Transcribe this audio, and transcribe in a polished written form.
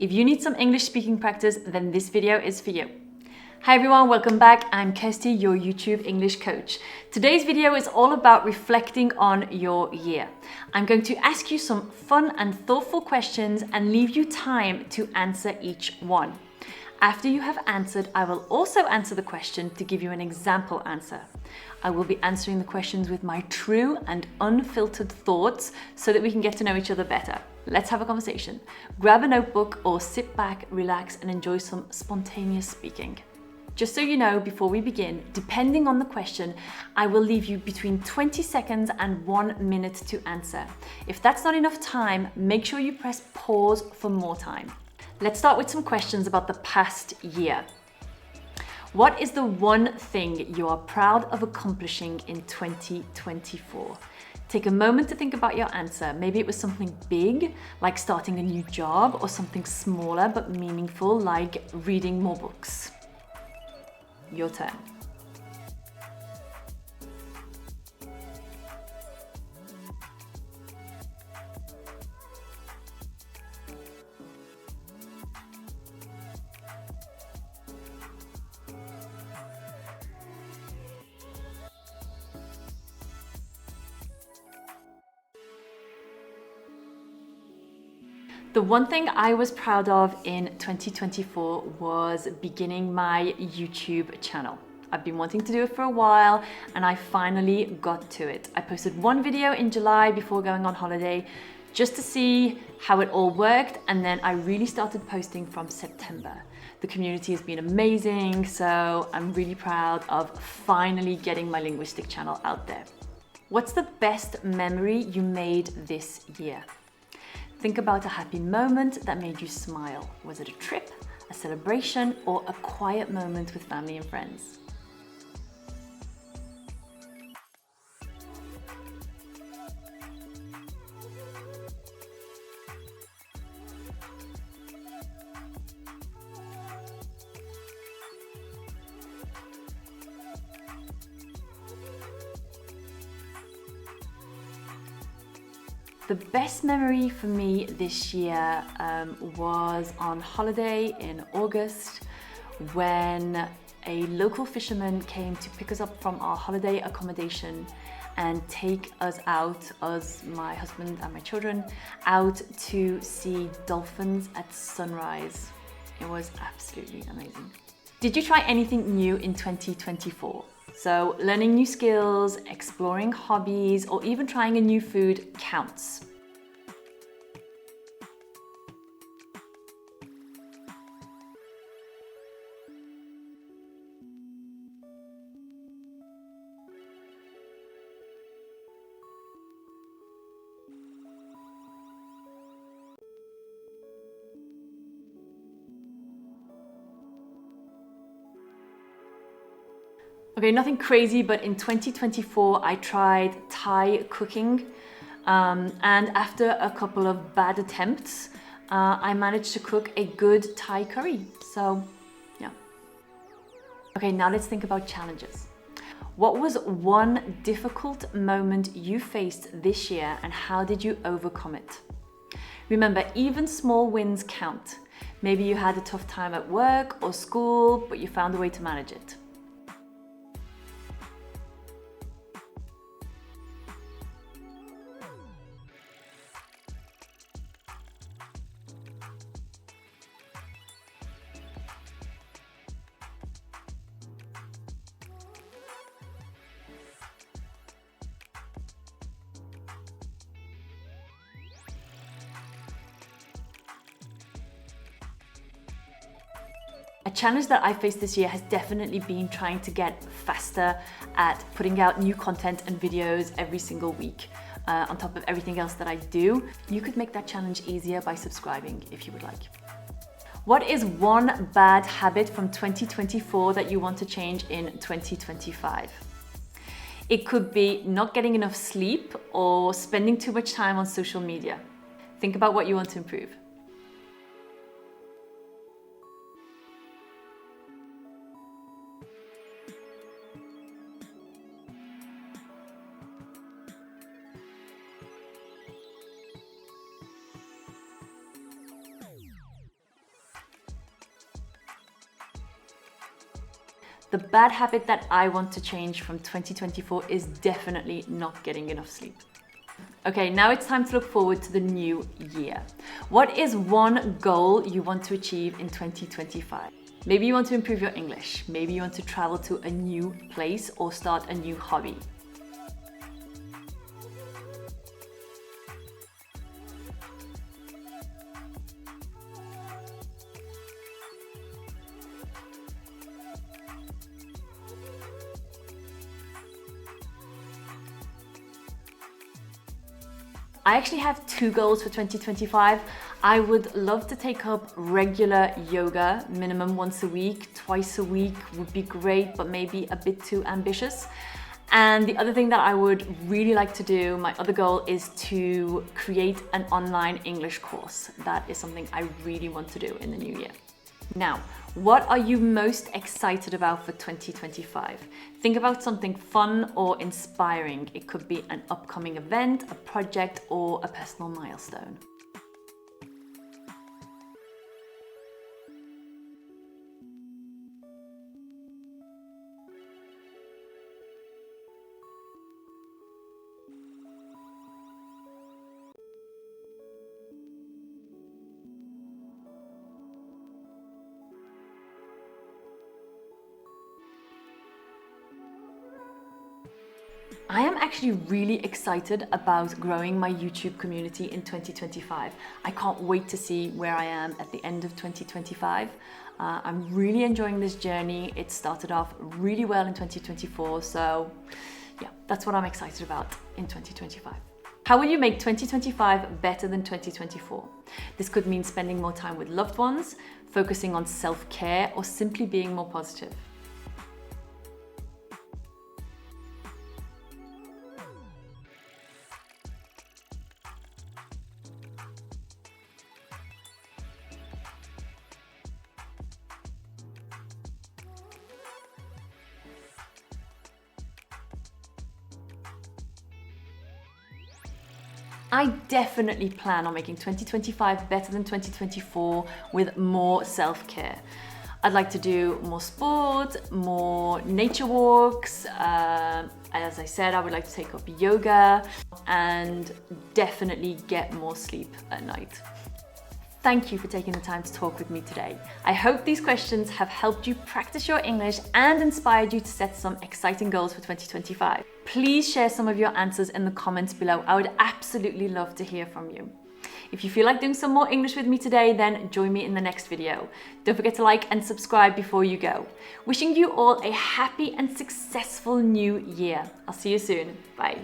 If you need some English speaking practice, then this video is for you. Hi everyone, welcome back. I'm Kirsty, your YouTube English coach. Today's video is all about reflecting on your year. I'm going to ask you some fun and thoughtful questions and leave you time to answer each one. After you have answered, I will also answer the question to give you an example answer. I will be answering the questions with my true and unfiltered thoughts so that we can get to know each other better. Let's have a conversation. Grab a notebook or sit back, relax, and enjoy some spontaneous speaking. Just so you know, before we begin, depending on the question, I will leave you between 20 seconds and 1 minute to answer. If that's not enough time, make sure you press pause for more time. Let's start with some questions about the past year. What is the one thing you are proud of accomplishing in 2024? Take a moment to think about your answer. Maybe it was something big, like starting a new job, or something smaller but meaningful, like reading more books. Your turn. The one thing I was proud of in 2024 was beginning my YouTube channel. I've been wanting to do it for a while and I finally got to it. I posted one video in July before going on holiday just to see how it all worked, and then I really started posting from September. The community has been amazing, so I'm really proud of finally getting my linguistic channel out there. What's the best memory you made this year? Think about a happy moment that made you smile. Was it a trip, a celebration, or a quiet moment with family and friends? The best memory for me this year was on holiday in August when a local fisherman came to pick us up from our holiday accommodation and take us out, us, my husband and my children, out to see dolphins at sunrise. It was absolutely amazing. Did you try anything new in 2024? So learning new skills, exploring hobbies, or even trying a new food counts. Okay, nothing crazy, but in 2024, I tried Thai cooking. And after a couple of bad attempts, I managed to cook a good Thai curry. So, yeah. Okay, now let's think about challenges. What was one difficult moment you faced this year and how did you overcome it? Remember, even small wins count. Maybe you had a tough time at work or school, but you found a way to manage it. A challenge that I faced this year has definitely been trying to get faster at putting out new content and videos every single week. On top of everything else that I do, you could make that challenge easier by subscribing if you would like. What is one bad habit from 2024 that you want to change in 2025? It could be not getting enough sleep or spending too much time on social media. Think about what you want to improve. The bad habit that I want to change from 2024 is definitely not getting enough sleep. Okay, now it's time to look forward to the new year. What is one goal you want to achieve in 2025? Maybe you want to improve your English. Maybe you want to travel to a new place or start a new hobby. I actually have two goals for 2025. I would love to take up regular yoga, minimum once a week. Twice a week would be great, but maybe a bit too ambitious. And the other thing that I would really like to do, my other goal, is to create an online English course. That is something I really want to do in the new year. Now, what are you most excited about for 2025? Think about something fun or inspiring. It could be an upcoming event, a project, or a personal milestone. I am actually really excited about growing my YouTube community in 2025. I can't wait to see where I am at the end of 2025. I'm really enjoying this journey. It started off really well in 2024, so yeah, that's what I'm excited about in 2025. How will you make 2025 better than 2024? This could mean spending more time with loved ones, focusing on self-care, or simply being more positive. I definitely plan on making 2025 better than 2024 with more self-care. I'd like to do more sport, more nature walks. As I said, I would like to take up yoga and definitely get more sleep at night. Thank you for taking the time to talk with me today. I hope these questions have helped you practice your English and inspired you to set some exciting goals for 2025. Please share some of your answers in the comments below. I would absolutely love to hear from you. If you feel like doing some more English with me today, then join me in the next video. Don't forget to like and subscribe before you go. Wishing you all a happy and successful new year. I'll see you soon. Bye.